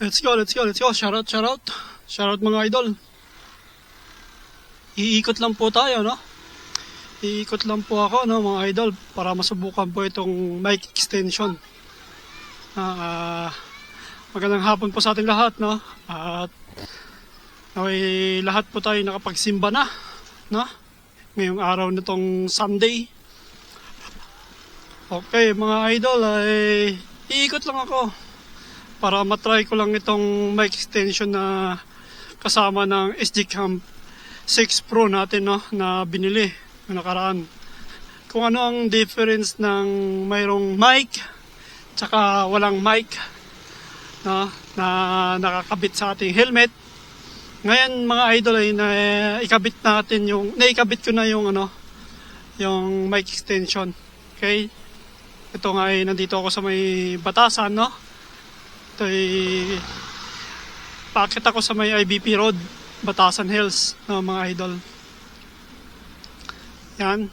Let's go, let's go, let's go. Shoutout, shoutout. Shoutout mga idol. Iikot lang po tayo, no? Iikot lang po ako, no, mga idol, para masubukan po itong mic extension. Magandang hapon po sa ating lahat, no? At lahat po tayo nakapagsimba na, no? Ngayong araw nitong Sunday. Okay, mga idol, ay iikot lang ako para matry ko lang itong mic extension na kasama ng SGCam 6 Pro natin, no, na binili noong nakaraan. Kung ano ang difference ng mayroong mic tsaka walang mic, no, na nakakabit sa ating helmet. Ngayon mga idol ay naikabit ko na yung yung mic extension. Okay? Ito nga ay nandito ako sa may Batasan, no? Ito ay paakit ako sa may IBP Road, Batasan Hills, no, mga idol. Yan.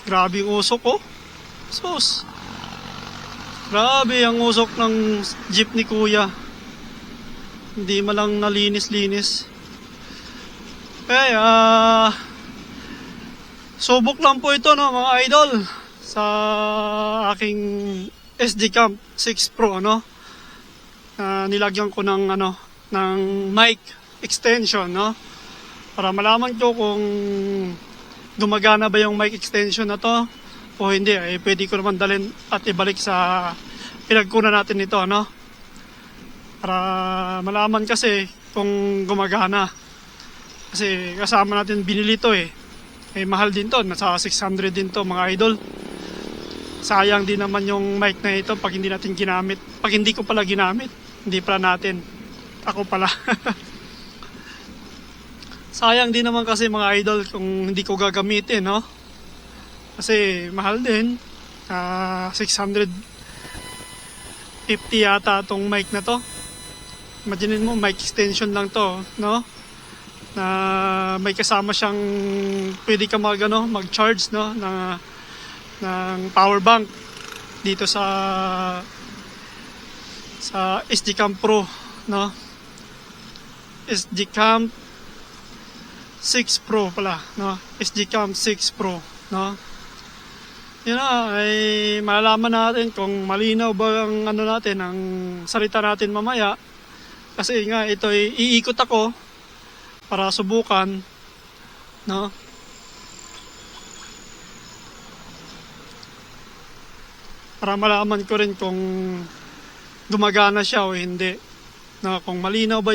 Grabe yung usok, oh. Sus. Grabe ang usok ng jeep ni Kuya. Hindi malang nalinis-linis. Okay, subok lang po ito, no, mga idol, sa aking SGCam 6 Pro, no? Nilagyan ko ng ng mic extension, no? Para malaman ko kung gumagana ba yung mic extension na to o hindi. Pwede ko naman dalhin at ibalik sa pinagkunan natin nito, no? Para malaman kasi kung gumagana. Kasi kasama natin binili to mahal din to, nasa 600 din to, mga idol. Sayang din naman yung mic na ito pag hindi natin ginamit. Pag hindi ko pala ginamit, hindi pala natin. Ako pala. Sayang din naman kasi mga idol kung hindi ko gagamitin, no? Kasi mahal din. 650 yata tong mic na to. Imagine mo, mic extension lang to, no? Na may kasama siyang pwede ka mag-charge, no, ng power bank dito sa SGCam Pro, no? SGCam 6 Pro pala, no? SGCam 6 Pro, no? Yun na, ay malalaman natin kung malinaw ba ang natin, ang salita natin mamaya. Kasi nga ito ay iikot ako para subukan, no? Para malaman ko rin kung gumagana siya o hindi. No, kung malinaw ba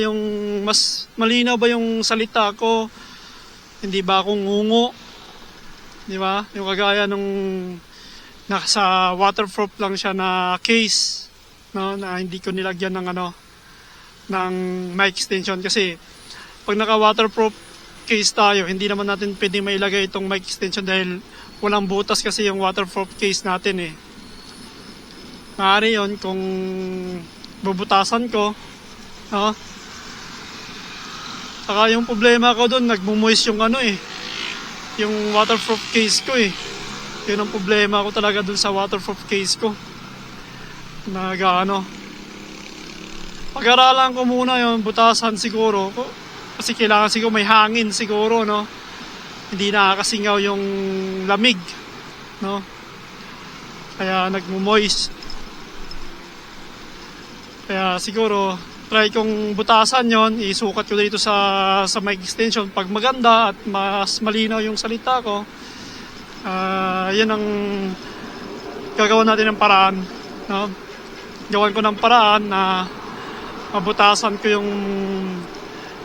yung salita ko, hindi ba akong ngungo, di ba? Yung kagaya nung nasa waterproof lang siya na case, no, na hindi ko nilagyan ng ng mic extension kasi pag naka-waterproof case tayo, hindi naman natin pwede mailagay itong mic extension dahil walang butas kasi yung waterproof case natin Maaari yun kung bubutasan ko, no? Saka yung problema ko doon, nagmumoist yung yung waterproof case ko Yun ang problema ko talaga doon sa waterproof case ko. Pag-aralan ko muna yung butasan siguro. Kasi kailangan siguro may hangin siguro, no? Hindi nakakasingaw yung lamig, no? Kaya nagmo-moist. Kaya siguro try kong butasan yon, isukat ko dito sa mic extension. Pag maganda at mas malinaw yung salita ko, yan ang gagawin natin ng paraan, no? Gawan ko ng paraan na mabutasan ko yung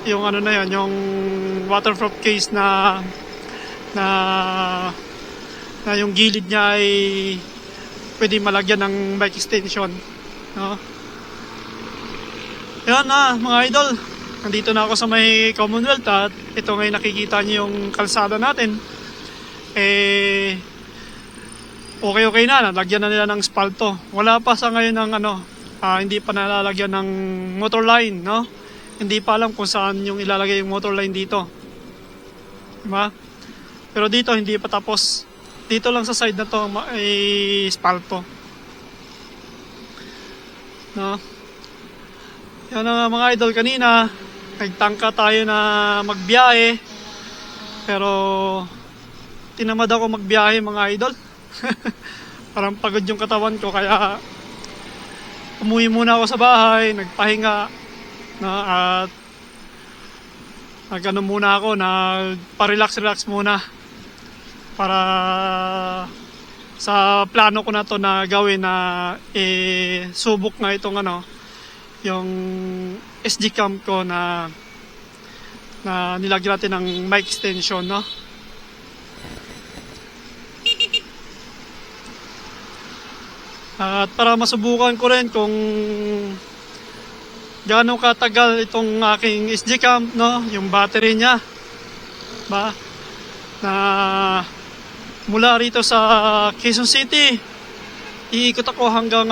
yung waterproof case na yung gilid niya ay pwede malagyan ng mic extension, no? Yan na mga idol, nandito na ako sa may Commonwealth at ito ngayon nakikita niyo yung kalsada natin. Okay na, nalagyan na nila ng spalto. Wala pa sa ngayon ng hindi pa nalalagyan ng motor line, no? Hindi pa alam kung saan yung ilalagay yung motor line dito. Diba? Pero dito hindi pa tapos. dito lang sa side na to ay espalto. No? Yan ang mga idol, kanina nagtangka tayo na magbiyahe, pero tinamad ako magbiyahe mga idol. Parang pagod yung katawan ko, kaya umuwi muna ako sa bahay, nagpahinga, no? At nagano muna ako, nagpa-relax muna para sa plano ko na to na gawin, na subok nga itong yung SD cam ko na nilagyan natin ng mic extension, no? At para masubukan ko rin kung gaano katagal itong aking SD cam, no? Yung battery niya, ba? Na mula rito sa Quezon City, iikot ako hanggang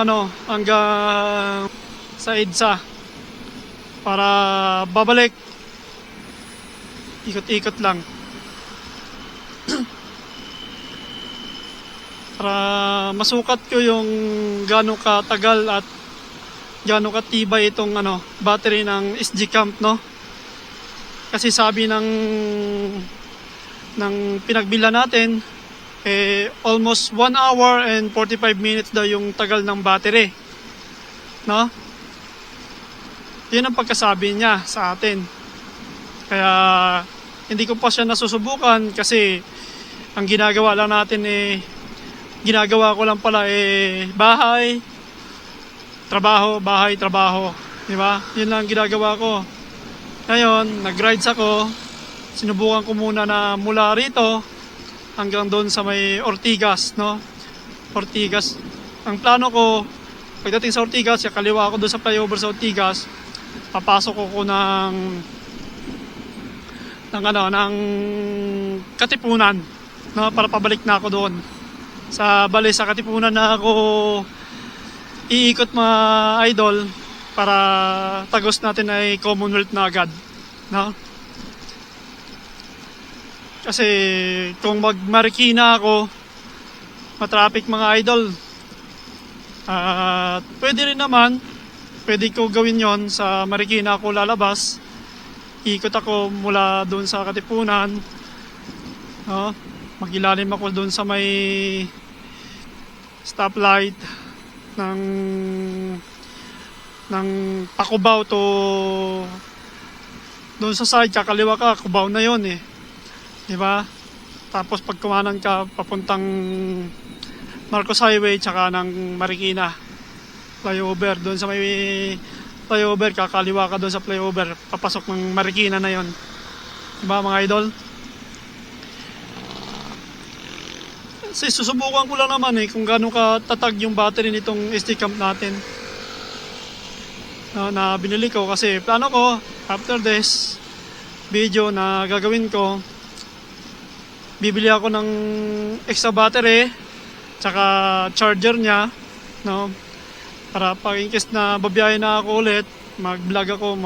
sa EDSA para babalik. Ikot-ikot lang. Para masukat ko yung gaano katagal at gaano katibay itong battery ng SD cam, no? Kasi sabi ng pinagbila natin, almost 1 hour and 45 minutes daw yung tagal ng battery, no? Yun ang pagkasabi niya sa atin. Kaya hindi ko pa siya nasusubukan, kasi ang ginagawa lang natin ginagawa ko lang pala bahay, trabaho, di ba? Yun lang ginagawa ko. Ngayon, nag-rides ako. Sinubukan ko muna na mula rito hanggang doon sa may Ortigas, no? Ortigas. Ang plano ko, pagdating sa Ortigas, kaliwa ako doon sa flyover sa Ortigas, papasok ko ng Katipunan, no? Para pabalik na ako doon. Sa Katipunan na ako iikot mga idol, para tagos natin ay Commonwealth na agad, no? Kasi kung mag-Marikina ako, matraffic mga idol. At pwede ko gawin yon sa Marikina ako lalabas. Ikot ako mula doon sa Katipunan, no? Magilalim ako doon sa may stoplight ng Pacubao to doon sa side, kakaliwa ka, Cubao na yon diba? Tapos pag kumanan ka papuntang Marcos Highway, tsaka ng Marikina flyover, doon sa may flyover, kakaliwa ka doon sa flyover, papasok ng Marikina na yon, diba mga idol? Kasi susubukan ko lang naman kung gaano katatag yung battery nitong SD cam natin na binili ko. Kasi plano ko, after this video na gagawin ko, bibili ako ng extra battery tsaka charger niya, no? Para pag in case na babiyahe na ako ulit, mag-vlog ako,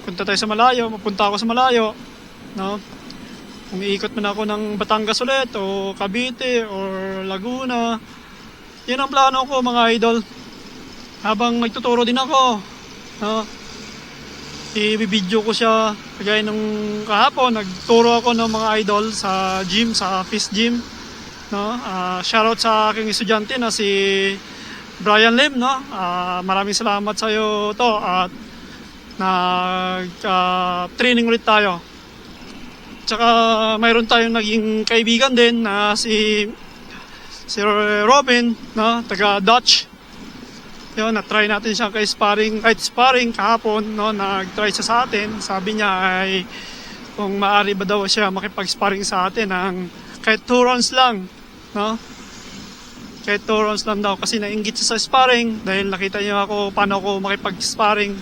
punta tayo sa malayo, mapunta ako sa malayo, no? Kung iikot man ako ng Batangas ulit o Cavite or Laguna, yun ang plano ko mga idol. Habang nagtuturo din ako, no? I-video ko siya, kagaya nung kahapon, nagturo ako ng mga idol sa gym, sa Fist Gym, no? Shoutout sa aking estudyante na si Brian Lim, no? Maraming salamat sa iyo to, at training ulit tayo. Tsaka mayroon tayong naging kaibigan din na si Robin, no? Taga Dutch. Yun, na-try natin siya kahit sparring kahapon, no? Nag-try siya sa atin. Sabi niya ay kung maaari ba daw siya makipag-sparring sa atin ng kahit 2 rounds lang, no? Kahit 2 rounds lang daw, kasi nainggit siya sa sparring dahil nakita niya ako paano ako makipag-sparring,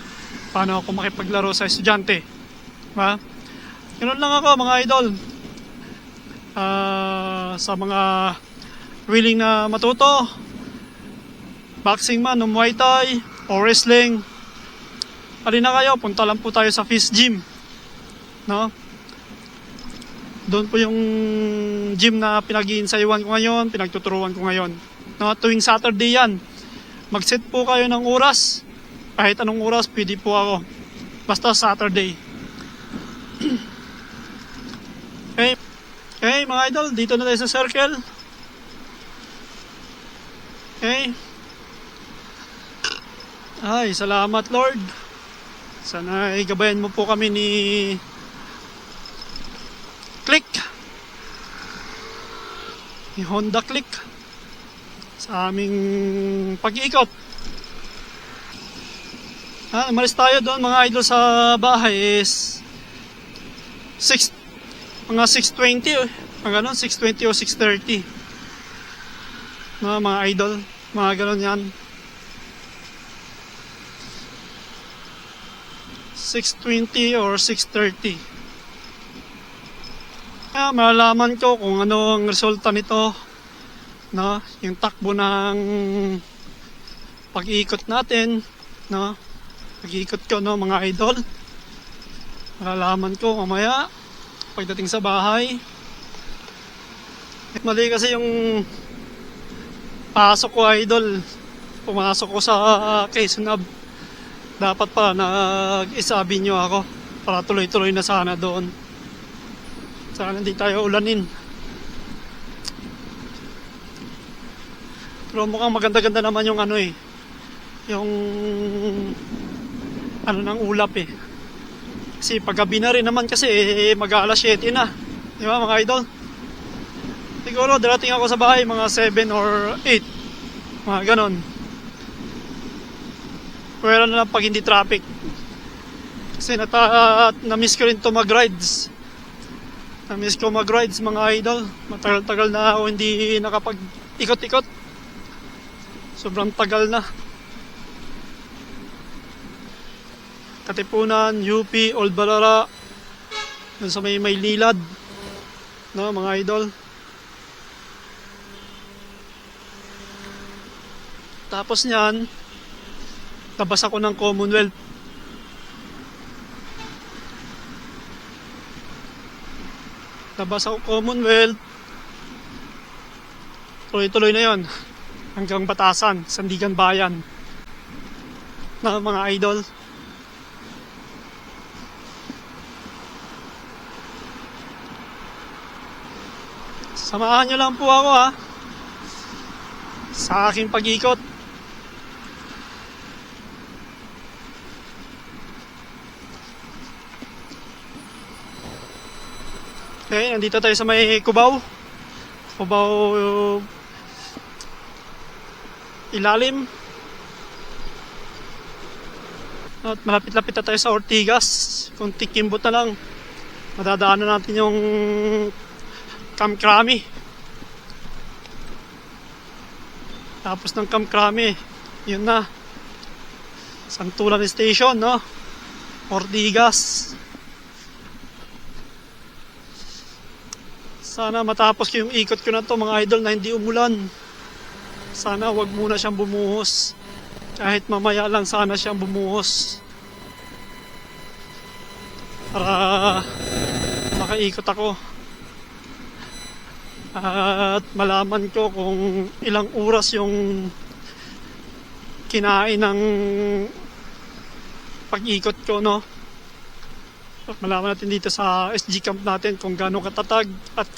paano ako makipaglaro sa estudyante, diba? Ganun lang ako mga idol. Sa mga willing na matuto, boxing man, o Muay Thai, o wrestling, alin na kayo, punta lang po tayo sa Fist Gym, no? Doon po yung gym na pinag-iinsaywan ko ngayon, pinagtuturuan ko ngayon. No, tuwing Saturday yan. Mag-set po kayo ng oras. Kahit anong oras, pwede po ako. Basta Saturday. Okay. Okay, mga idol, dito na tayo sa circle. Okay. Ay, salamat Lord. Sana gabayan mo po kami ni Click. Ni Honda Click. Sa aming pag-iikot. Umalis tayo doon mga idol sa bahay is mga 6:20 mga ganon, 6:20 o 6:30. Mga idol, mga ganon yan. 6:20 or 6:30. Malalaman ko kung ano ang resulta nito, no? Yung takbo ng pag-iikot natin, no? Pag-iikot ko, no, mga idol. Malalaman ko mamaya pagdating sa bahay. Mali kasi yung pasok ko, idol. Pumasok ko sa Quezon Hub. Dapat pa nag-isabi nyo ako para tuloy-tuloy na sana doon. Sana hindi tayo ulanin. Pero mukhang maganda-ganda naman yung ano eh. Yung ano ng ulap eh. Kasi paggabi na rin naman kasi mag-aalas 7 na. Di ba mga idol? Siguro darating ako sa bahay mga 7 or 8. Mga ganon. Pwera na lang pag hindi traffic. Kasi na-miss ko rin to mag-rides. Na-miss ko mag-rides mga idol. Matagal-tagal na ako hindi nakapag-ikot-ikot. Sobrang tagal na. Katipunan, UP, Old Balara. Dun sa may Maylilad. No, mga idol. Tapos niyan, labas ako ng Commonwealth. Labas ako Commonwealth. Tuloy-tuloy na yon hanggang Batasan, Sandigan Bayan. Na mga idol. Samahan nyo lang po ako sa aking pag-ikot. Okay, nandito tayo sa may Cubao. Cubao ilalim. At malapit-lapit na tayo sa Ortigas. Kunting kimbot na lang. Madadaanan natin yung Camp Crame. Tapos ng Camp Crame, yun na. Santulan Station, no? Ortigas. Sana matapos ko yung ikot ko na to mga idol na hindi umulan. Sana wag muna siyang bumuhos. Kahit mamaya lang sana siyang bumuhos. Para makaikot ako. At malaman ko kung ilang oras yung kinain ng pag-ikot ko, no? Malaman natin dito sa SG Camp natin kung gaano katatag at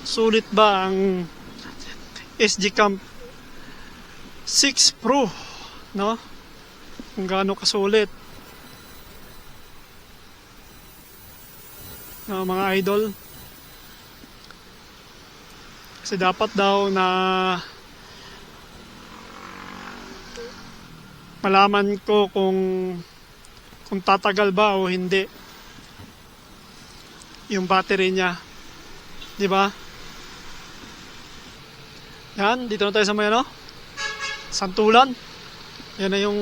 sulit ba ang SG Camp 6 Pro, no? Kung gaano kasulit. No, mga idol. Kasi dapat daw na malaman ko kung tatagal ba o hindi yung battery niya, di ba? Yan, dito na tayo sa may Santulan. Yan na yung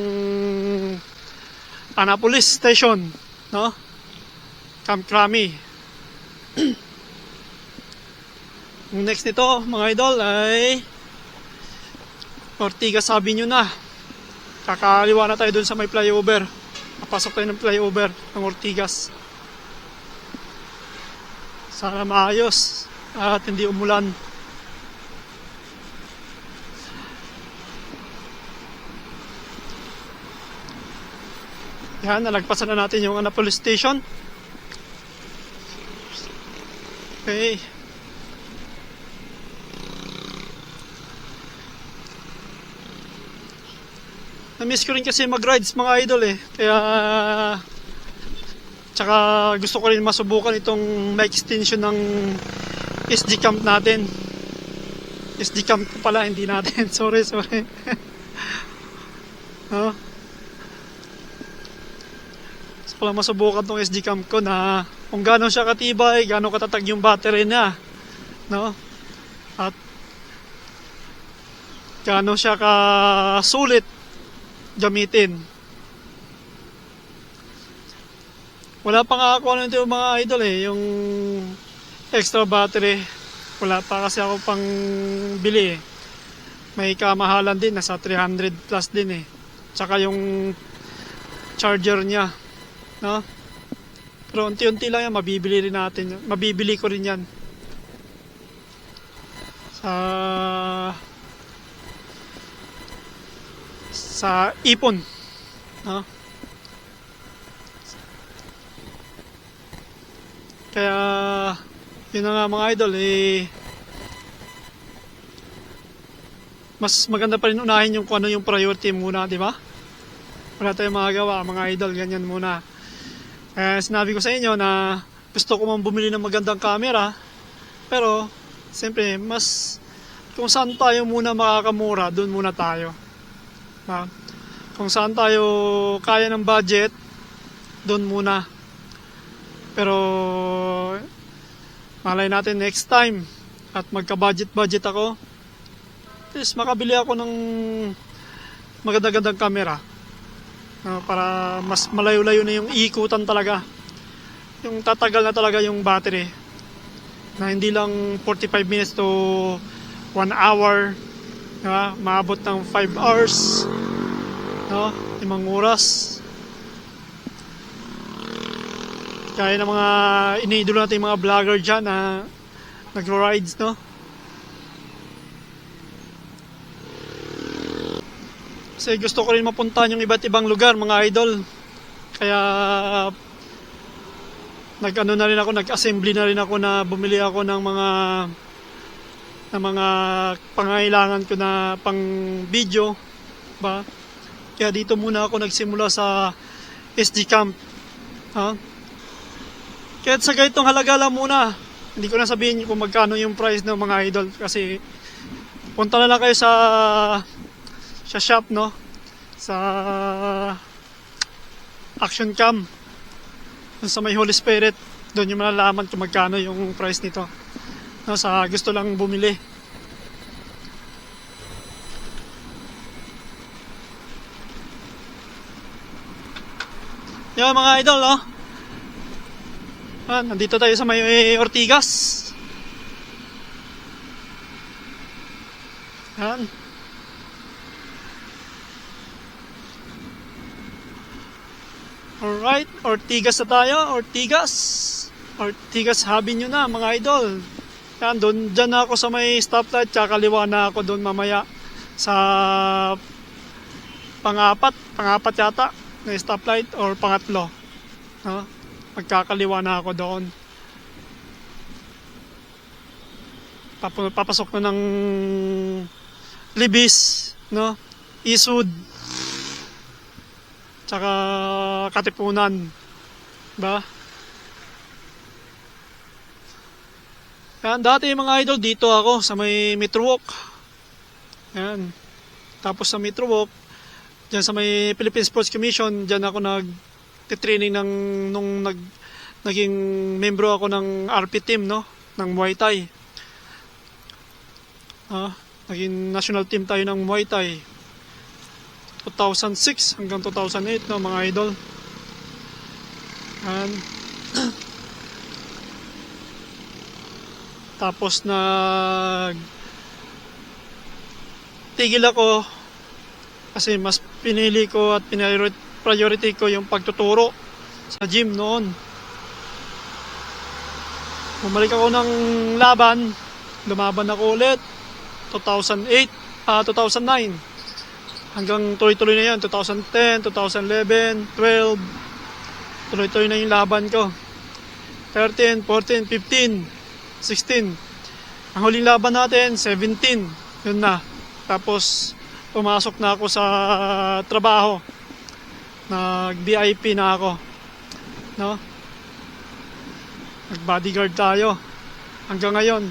Anapolis Station, no? Camp Crame. Yung next nito, mga idol, ay Ortigas Avenue na. Kakaliwa na tayo dun sa may flyover. Papasok tayo ng flyover ng Ortigas. Sana maayos at hindi umulan. Yan, nalagpasan na natin yung Annapolis Station. Okay. Na-miss ko rin kasi mag-rides mga idol eh. Kaya tsaka gusto ko rin masubukan itong mic extension ng SD cam natin. SD cam ko pala, hindi natin. Sorry. Gusto ko lang masubukan tong SD cam ko na kung gaano siya katibay, gaano katatag yung battery niya. No? At gaano siya kasulit gamitin. Wala pa nga ako ano ito mga idol eh, yung extra battery. Wala pa kasi ako pang bili eh. May kamahalan din, nasa 300 plus din eh. Tsaka yung charger niya, no? Pero unti-unti lang yan, mabibili rin natin. Mabibili ko rin yan. Sa ipon, no? Kaya yun na nga mga idol eh, mas maganda pa rin unahin yung kung ano yung priority muna, di ba? Wala tayong magagawa mga idol, ganyan muna. Kaya sinabi ko sa inyo na gusto ko man bumili ng magandang camera, pero siyempre mas kung saan tayo muna makakamura, doon muna tayo. Kung saan tayo kaya ng budget, doon muna. Pero malay natin next time at magka-budget ako, at least makabili ako ng magandang camera, para mas malayo-layo na yung ikutan talaga, yung tatagal na talaga yung battery, na hindi lang 45 minutes to 1 hour, diba? Maabot ng 5 hours, no? 5 oras. Kaya ng mga iniidolo natin mga vlogger dyan na nagro-rides, no? Kasi gusto ko rin mapuntahan yung iba't ibang lugar mga idol. Kaya nag-assembly na rin ako na bumili ako ng mga pangangailangan ko na pang video, ba? Kaya dito muna ako nagsimula sa SD cam. Kaya sa ganitong halaga lang muna. Hindi ko na sabihin kung magkano yung price ng mga idol kasi punta na lang kayo sa shop, no? Sa Action Cam. Sa may Holy Spirit, doon yung malalaman kung magkano yung price nito. No, sa gusto lang bumili. Yan mga idol, no? Nandito tayo sa may Ortigas. Yan. Alright, Ortigas na tayo. Ortigas Avenue na mga idol. Yan, dyan na ako sa may stoplight, tsaka kaliwa na ako doon mamaya sa pangapat yata na stoplight or pangatlo, no? Magkakaliwa na ako doon. Papasok na ng Libis, no? Isud, tsaka Katipunan, ba? Yan, dati mga idol, dito ako sa may Metro Walk. Yan. Tapos sa Metro Walk, dyan sa may Philippine Sports Commission, dyan ako nag-training nung naging membro ako ng RP team, no? Ng Muay Thai. Naging national team tayo ng Muay Thai. 2006 hanggang 2008, no, mga idol. And tapos tigil ako kasi mas pinili ko at priority ko yung pagtuturo sa gym noon. Bumalik ako ng laban. Lumaban ako ulit. 2009. Hanggang tuloy-tuloy na yan. 2010, 2011, 12. Tuloy-tuloy na yung laban ko. 13, 14, 15, 16. Ang huling laban natin, 17. Yun na. Tapos, pumasok na ako sa trabaho. Nag-VIP na ako. No? Nag-bodyguard tayo. Hanggang ngayon.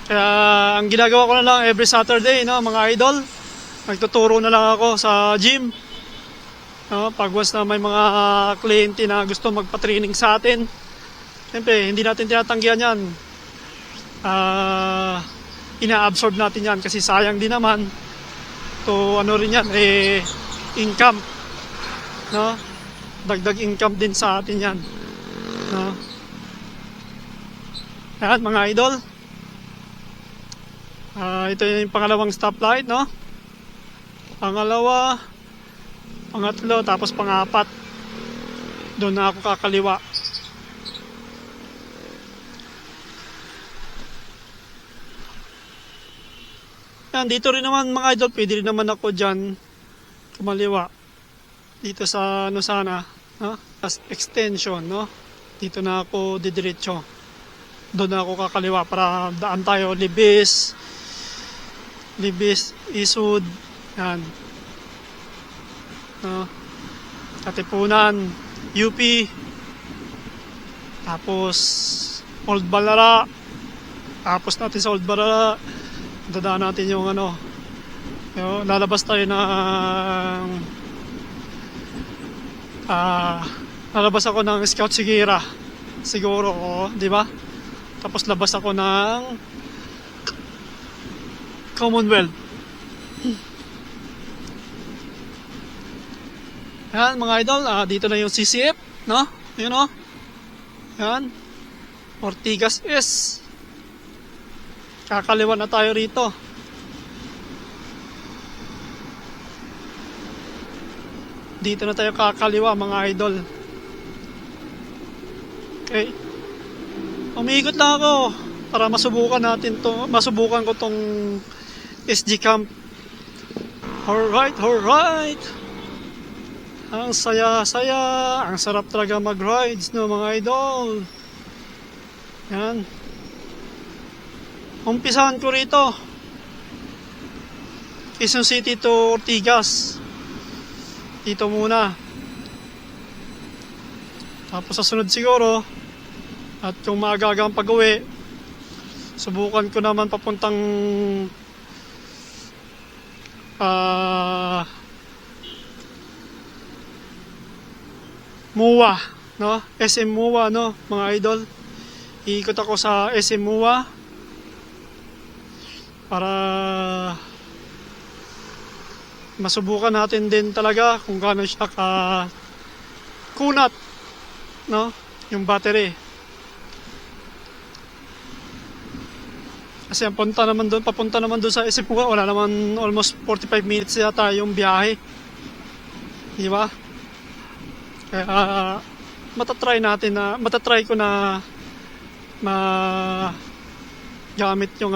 Kaya, ang ginagawa ko na lang every Saturday, no, mga idol, nagtuturo na lang ako sa gym. No, pag once na may mga kliyente na gusto magpa-training sa atin, siyempre, hindi natin tinatanggihan yan. Ina-absorb natin yan kasi sayang din naman. To ano rin yan, income. No? Dagdag income din sa atin yan. No? Ayan, mga idol. Ito yung pangalawang stoplight, no? Pangalawa, pangatlo, tapos pangapat. Doon na ako kakaliwa. Yan, dito rin naman mga idol, pwede rin naman ako dyan kumaliwa. Dito sa ano sana, no? As extension, no? Dito na ako didiretso. Doon na ako kakaliwa para daan tayo Libis, Isud, yan. No? Katipunan, UP, tapos Old Balara, tapos natin sa Old Balara, dadaan natin yung ano, lalabas tayo ng lalabas ako ng Scout Sigira siguro, di ba? Tapos labas ako ng Commonwealth. Yan mga idol, dito na yung CCF, no? Yun, no? Yan, Ortigas S. Kakaliwa na tayo rito. Dito na tayo kakaliwa mga idol. Okay. Umiikot lang ako para masubukan natin to, masubukan ko tong SG Camp. Alright. Ang saya-saya, ang sarap talaga mag-rides, no mga idol. Yan. Umpisahan ko rito. Quezon City to Ortigas. Dito muna. Tapos sa sunod siguro, at kung maaga-agang pag-uwi, subukan ko naman papuntang MUA, no? SM MUA, no, mga idol. Iikot ako sa SM MUA para masubukan natin din talaga kung gaano siya kunat, no, yung battery. Kasi ang papunta naman doon sa SM MUA, wala naman, almost 45 minutes yata yung biyahe. Di ba? Kaya matatry ko na gamit yung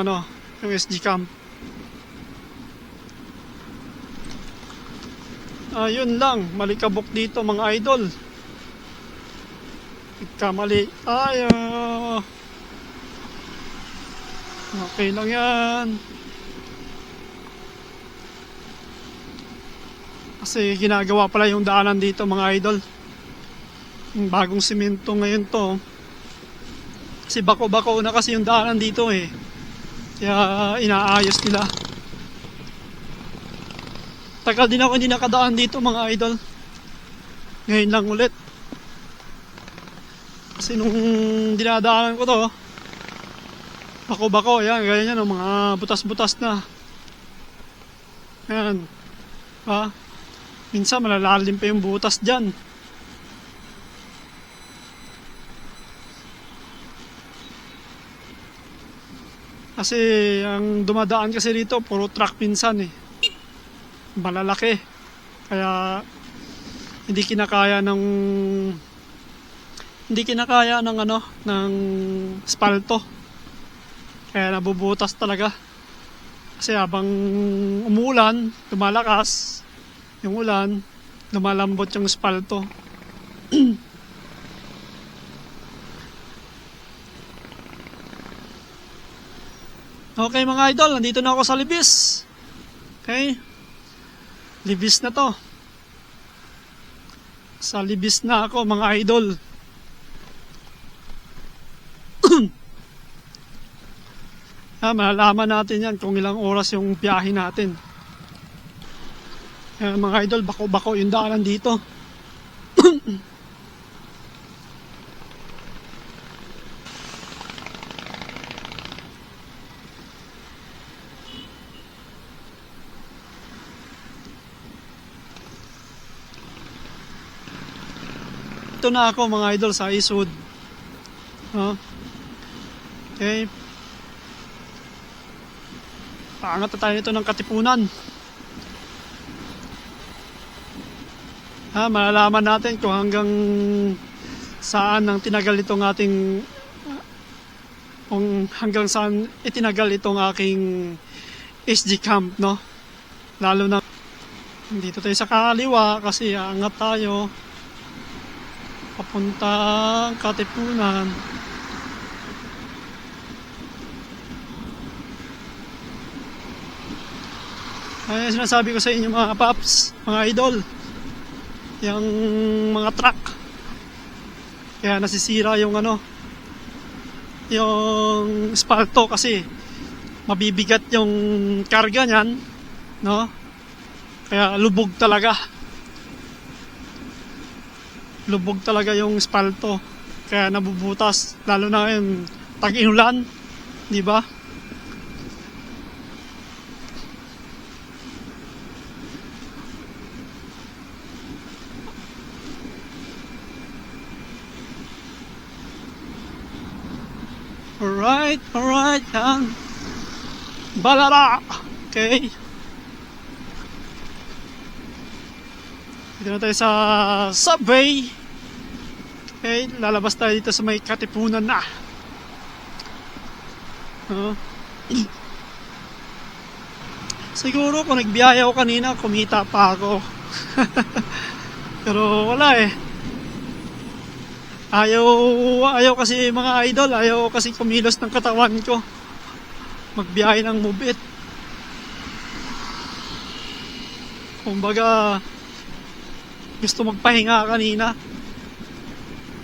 yung SG Cam. Yun lang, malikabok dito mga idol. Kamali tayo. Okay lang yan. Kasi ginagawa pala yung daanan dito mga idol. Yung bagong simento ngayon to. Kasi bako-bako na kasi yung daanan dito eh. Kaya inaayos nila. Tagal din ako hindi nakadaan dito mga idol. Ngayon lang ulit. Kasi nung dinadaanan ko to, bako-bako, yan, ganyan yan, mga butas-butas na. Yan. Minsan malalalim pa yung butas dyan. Kasi ang dumadaan kasi dito puro truck minsan eh. Malalaki. Kaya hindi kinakaya ng ng spalto. Kaya nabubutas talaga. Kasi habang umuulan, lumalakas yung ulan, lumalambot yung spalto. Okay mga idol, nandito na ako sa Libis. Okay? Libis na to. Sa Libis na ako mga idol. Malalaman natin yan kung ilang oras yung biyahe natin. Mga idol, bako-bako yung daanan dito. Ito na ako mga idol sa Eastwood. Okay. Paangat na tayo nito ng Katipunan. Malalaman natin kung hanggang saan ang tinagal itong ating kung hanggang saan itinagal itong aking SG camp, no? Lalo na dito tayo sa kaliwa kasi aangat tayo papuntang Katipunan. Ay, sinasabi ko sa inyo mga paps, mga idol, yung mga truck, kaya nasisira yung yung spalto kasi mabibigat yung karga niyan, no? Kaya lubog talaga yung spalto, kaya nabubutas, lalo na yung tag-inulan, di ba? Alright, yan. Balara! Okay. Dito na tayo sa subway. Okay, lalabas tayo dito sa may Katipunan na. Siguro kung nagbiyaya ako kanina, kumita pa ako. Pero wala eh. Ayaw kasi mga idol, ayaw kasi kumilos ng katawan ko. Magbiyahe ng move it. Kumbaga, gusto magpahinga kanina.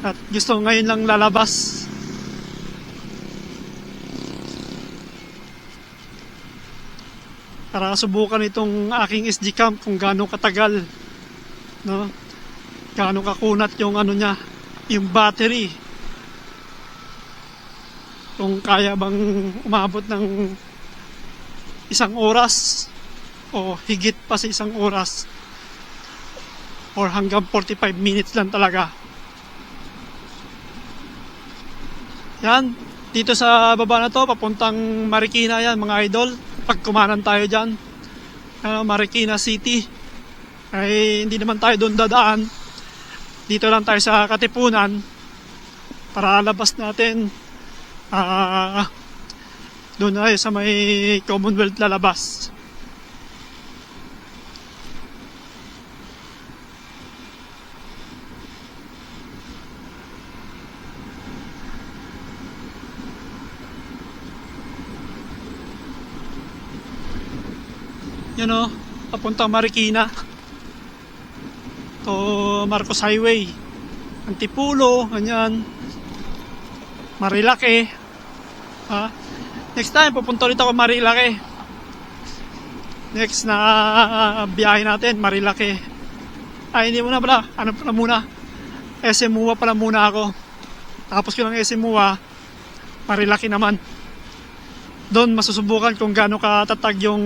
At gusto ngayon lang lalabas. Para subukan itong aking SG camp kung gaano katagal. No? Gaano kakunat yung niya. Yung battery, kung kaya bang umabot ng 1 oras o higit pa sa 1 oras or hanggang 45 minutes lang talaga. Yan, dito sa baba na to papuntang Marikina yan mga idol. Pag kumanan tayo dyan, Marikina City, ay hindi naman tayo doon dadaan. Dito lang tayo sa Katipunan para labas natin doon tayo sa may Commonwealth lalabas. Yan o, papuntang Marikina. To Marcos Highway, Antipulo, ganyan, Marilake. Next time pupunta ulit ako Marilake. Next na biyahe natin Marilake. Hindi muna pala, pala muna, SM MUA pala muna ako. Tapos ko ng SM MUA, Marilake naman. Doon masusubukan kung gaano katatag yung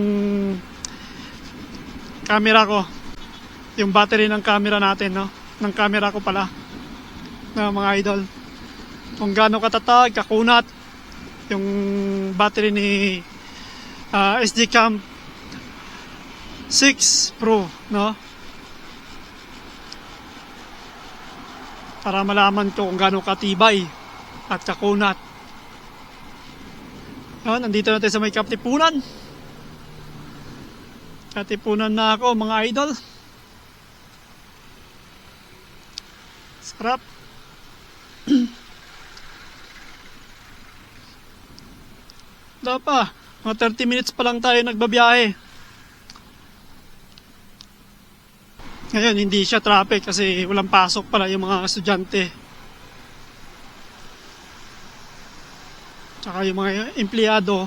camera ko, yung battery ng camera natin, no? Ng camera ko pala, na mga idol. Kung gaano katatag, kakunat yung battery ni SD Cam 6 Pro, no? para malaman ko kung gaano katibay at kakunat. Nandito natin sa may Katipunan. Katipunan na ako mga idol. Sarap. Dapat mga 30 minutes pa lang tayo nagbabiyahe. Ngayon hindi siya traffic kasi walang pasok pala yung mga estudyante. Tsaka yung mga empleyado,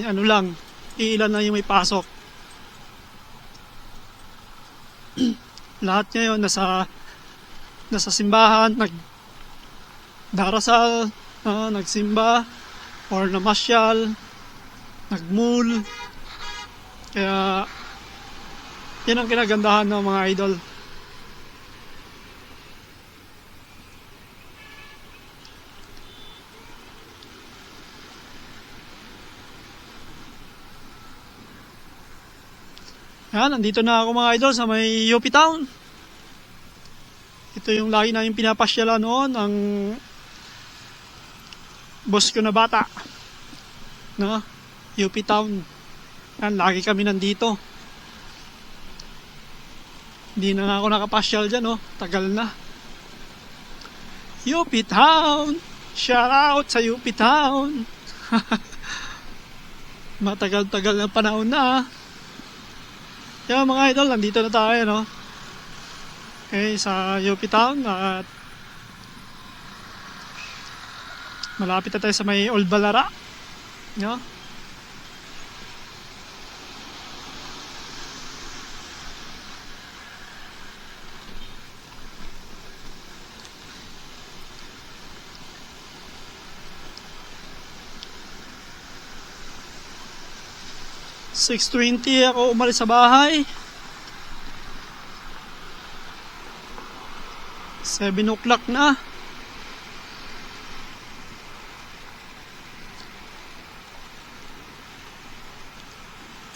ano lang, ilan na yung may pasok. Lahat ngayon nasa simbahan, nagdarasal, nagsimba, or namasyal, nagmul. Kaya, yan ang kinagandahan ng mga idol. Yan, nandito na ako mga idol sa may UP Town. Ito yung lagi namin pinapasyalan noon, ang boss ko na bata. No? UP Town. Yan, lagi kami nandito. Hindi na ako nakapasyal dyan, no? Tagal na. UP Town! Shout out sa UP Town! Matagal-tagal na panahon na. Kaya mga idol, nandito na tayo, no? Okay, sa UP Town at malapit na tayo sa may Old Balara, no? (6:20) ako umalis sa bahay. 7 o'clock na.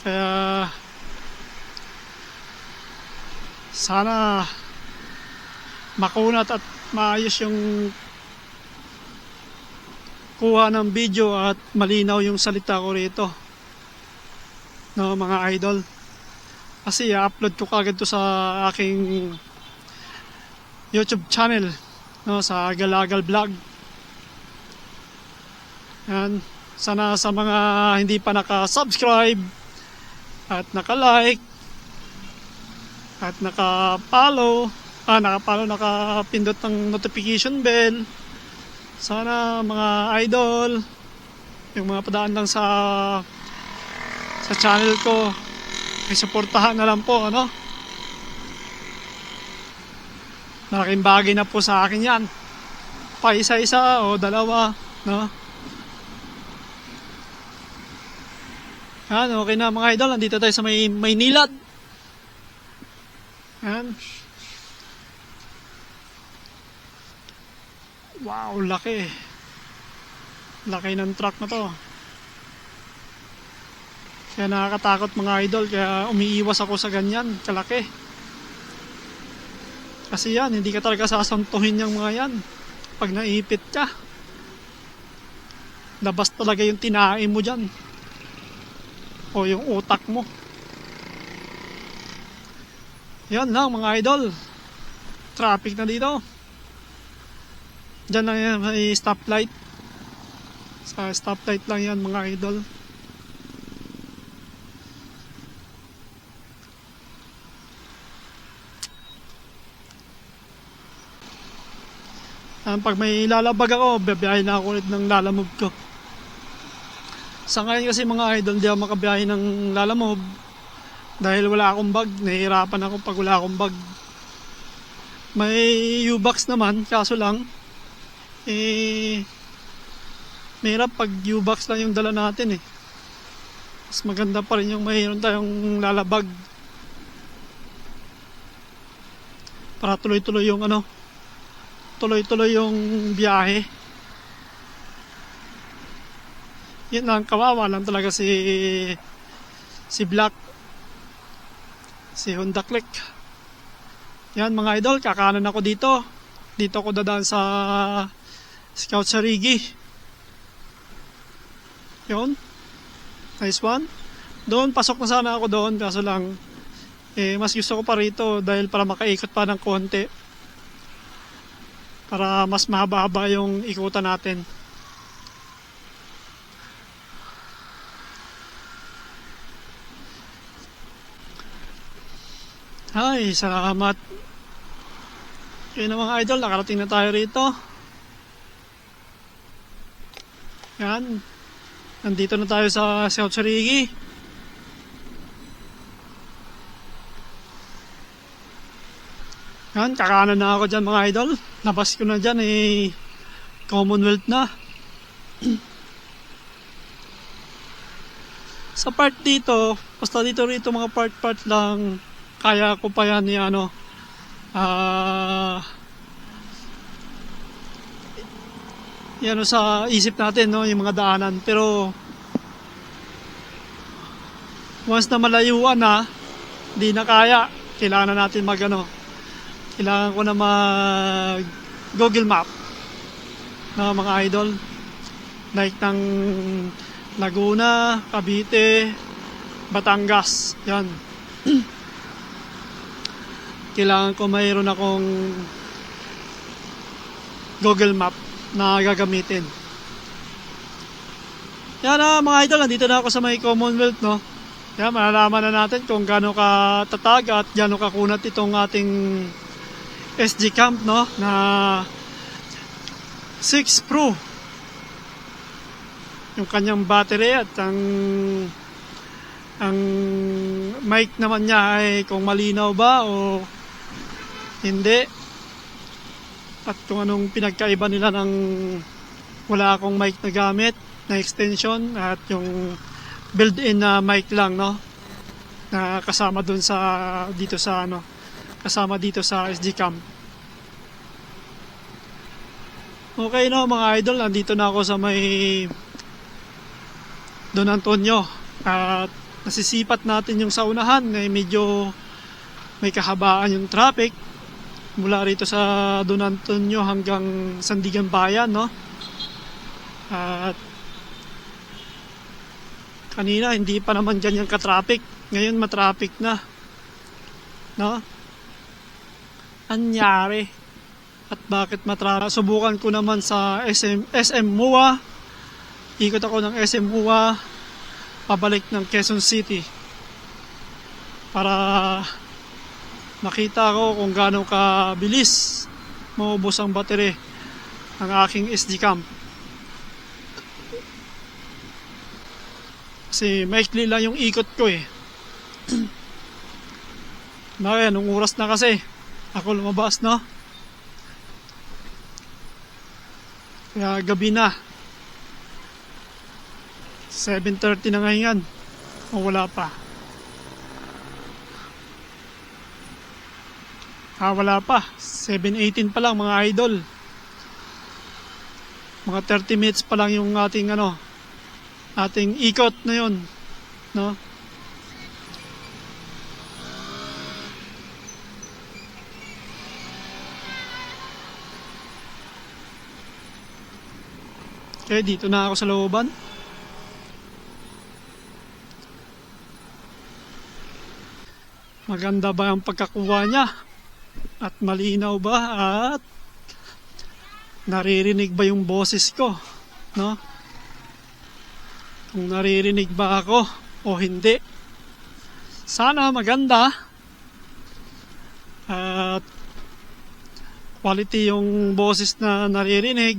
Kaya sana makunat at maayos yung kuha ng video at malinaw yung salita ko rito, no mga idol. Kasi i-upload ko kagad to sa aking YouTube channel, no, sa Galagal Vlog. Yan. Sana sa mga hindi pa naka-subscribe at naka-like at naka-follow, nakapindot ng notification bell. Sana mga idol, yung mga padaan lang sa channel ko, ay suportahan na lang po, ano? Malaking bagay na po sa akin yan. Pa isa-isa o dalawa, no? Yan, okay na mga idol. Nandito tayo sa may Maynilad. Yan. Wow, laki. Laki ng truck na to. Kaya nakakatakot mga idol. Kaya umiiwas ako sa ganyan. Kalaki. Kasi yan, hindi ka talaga sasantuhin yung mga yan. Pag naipit ka, labas talaga yung tinae mo dyan. O yung utak mo. Yan lang mga idol. Traffic na dito. Diyan lang yan, may stoplight. Sa stoplight lang yan mga idol. Pag may lalabag ako, babiyahin na ako ulit ng lalamove ko. Sa ngayon kasi mga idol, hindi ako makabiyahin ng lalamove dahil wala akong bag. Nahihirapan ako pag wala akong bag. May U-Box naman, kaso lang mahirap pag U-Box lang yung dala natin. Mas maganda pa rin yung mayroon tayong lalabag para tuloy-tuloy yung tuloy-tuloy yung biyahe. Yun lang, kawawa lang talaga si Black, si Honda Click. Yan mga idol, kakanan ako dito. Dito ako dadaan sa Scout Sarigi. Yun. Nice one. Doon, pasok na sana ako doon. Kaso lang, mas gusto ko pa rito dahil para makaikot pa ng konti. Para mas mahaba-haba yung ikutan natin. Ay, salamat. Yun na mga idol, nakarating na tayo rito. Yan. Nandito na tayo sa South Sarigi. Yan, kakanan na ako dyan mga idol. Labas ko na dyan Commonwealth na. Sa part dito, basta dito rito mga part lang, kaya ko pa yan yan sa isip natin, no, yung mga daanan. Pero once na malayuan na, hindi na kaya. Kailangan na natin kailangan ko na mag Google Map na mga idol. Like ng Laguna, Cavite, Batangas. Yan. Kailangan ko mayroon akong Google Map na gagamitin. Yan na mga idol, nandito na ako sa may Commonwealth, no. Yan, malalaman na natin kung gaano katatag at gaano kakunat itong ating SD Camp, no, na 6 Pro. Yung kanyang battery at ang mic naman niya ay kung malinaw ba o hindi. At kung anong pinagkaiba nila ng wala akong mic na gamit na extension at yung built-in na mic lang, no, na kasama dun kasama dito sa SD Cam. Okay, no mga idol, nandito na ako sa may Don Antonio at nasisipat natin yung sa unahan medyo may kahabaan yung traffic mula rito sa Don Antonio hanggang Sandigan Bayan, no. At kanina hindi pa naman ganyan ka-traffic, ngayon ma-traffic na, no. Anyari at bakit matraffic? Subukan ko naman sa SM MUA. Ikot ako ng SM MUA pabalik ng Quezon City para makita ko kung gaano kabilis maubos ang battery ng aking SD Cam. Kasi maikli lang yung ikot ko Bakit? Anong oras na kasi ako lumabas, no? Kaya gabi na. 7:30 na ngayon. O wala pa. Wala pa. 7:18 pa lang mga idol. Mga 30 minutes pa lang yung ating ikot na yun, no? Okay, dito na ako sa looban. Maganda ba ang pagkakuha niya? At malinaw ba? At naririnig ba yung boses ko? No? Kung naririnig ba ako o hindi? Sana maganda. At quality yung boses na naririnig.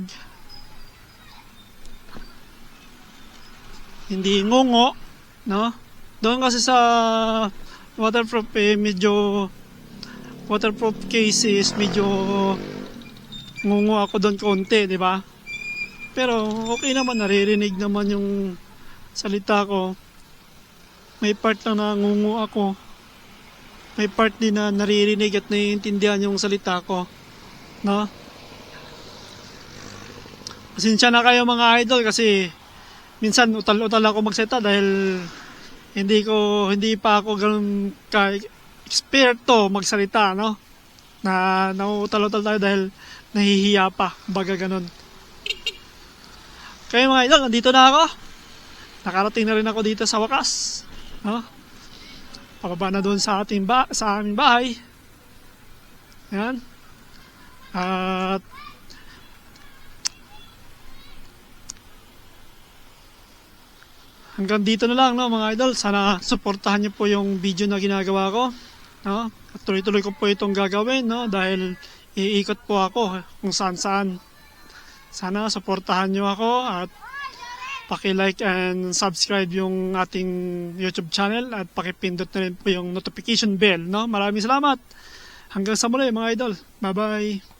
Hindi ngungo, no? Doon kasi sa waterproof waterproof cases medyo ngungo ako doon konti, di ba? Pero okay naman, naririnig naman yung salita ko. May part lang na ngungo ako. May part din na naririnig at naiintindihan yung salita ko, no? Pasensya na kayo mga idol kasi minsan utal-utal ako magseta dahil hindi pa ako ganun ka-eksperto magsalita, no? na nauutal-utal tayo dahil nahihiya pa, baga ganun. Kaya mga idol, nandito na ako. Nakarating na rin ako dito sa wakas. No? Pababa na doon sa aming bahay. Yan. At hanggang dito na lang, no, mga idol. Sana suportahan niyo po yung video na ginagawa ko. No? At tuloy-tuloy ko po itong gagawin, no, dahil iikot po ako kung saan-saan. Sana suportahan niyo ako at paki-like and subscribe yung ating YouTube channel at paki-pindot na rin po yung notification bell, no? Maraming salamat. Hanggang sa muli mga idol. Bye-bye.